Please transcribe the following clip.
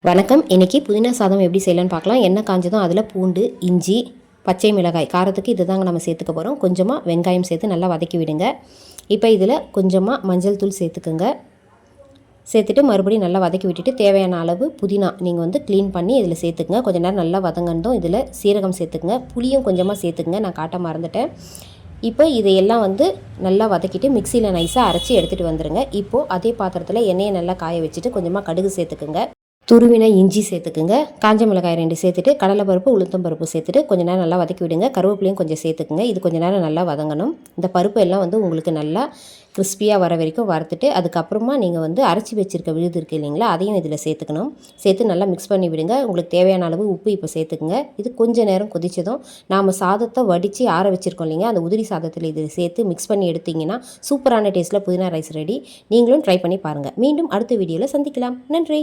வணக்கம். இன்றைக்கி புதினா சாதம் எப்படி செய்யலான்னு பார்க்கலாம். எண்ணெய் காஞ்சதும் அதில் பூண்டு, இஞ்சி, பச்சை மிளகாய், காரத்துக்கு இது தாங்க நம்ம சேர்த்துக்க போகிறோம். கொஞ்சமாக வெங்காயம் சேர்த்து நல்லா வதக்கி விடுங்க. இப்போ இதில் கொஞ்சமாக மஞ்சள் தூள் சேர்த்துக்குங்க. சேர்த்துட்டு மறுபடியும் நல்லா வதக்கி விட்டுட்டு தேவையான அளவு புதினா நீங்கள் க்ளீன் பண்ணி இதில் சேர்த்துக்குங்க. கொஞ்சம் நேரம் நல்லா வதங்கணும். இதில் சீரகம் சேர்த்துக்குங்க. புளியும் கொஞ்சமாக சேர்த்துக்குங்க, நான் காட்ட மறந்துட்டேன். இப்போ இதையெல்லாம் நல்லா வதக்கிட்டு மிக்சியில் நைஸாக அரைச்சி எடுத்துகிட்டு வந்துடுங்க. இப்போது அதே பாத்திரத்தில் எண்ணெயை நல்லா காய வச்சுட்டு கொஞ்சமாக கடுகு சேர்த்துக்குங்க. துருவின இஞ்சி சேர்த்துக்குங்க. காஞ்ச மிளகாய் 2 சேர்த்துட்டு கடலைப்பருப்பு, உளுத்தம் பருப்பு சேர்த்துட்டு கொஞ்சம் நேரம் நல்லா வதக்கி விடுங்க. கருவேப்பிலையும் கொஞ்சம் சேர்த்துக்குங்க. இது கொஞ்சம் நேரம் நல்லா வதங்கணும். இந்த பருப்பு எல்லாம் உங்களுக்கு நல்லா கிறிஸ்பியாக வர வரைக்கும் வறுத்துட்டு அதுக்கப்புறமா நீங்கள் அரைச்சி வச்சுருக்க விழுது இருக்குது இல்லைங்களா, அதையும் இதில் சேர்த்துக்கணும். சேர்த்து நல்லா மிக்ஸ் பண்ணி விடுங்க. உங்களுக்கு தேவையான அளவு உப்பு இப்போ சேர்த்துக்குங்க. இது கொஞ்சம் நேரம் கொதிச்சதும் நாம் சாதத்தை வடித்து ஆற வச்சுருக்கோம் இல்லைங்க, அந்த உதிரி சாதத்தில் இது சேர்த்து மிக்ஸ் பண்ணி எடுத்திங்கன்னா சூப்பரான டேஸ்ட்டில் புதினா ரைஸ் ரெடி. நீங்களும் ட்ரை பண்ணி பாருங்கள். மீண்டும் அடுத்த வீடியோவில் சந்திக்கலாம். நன்றி.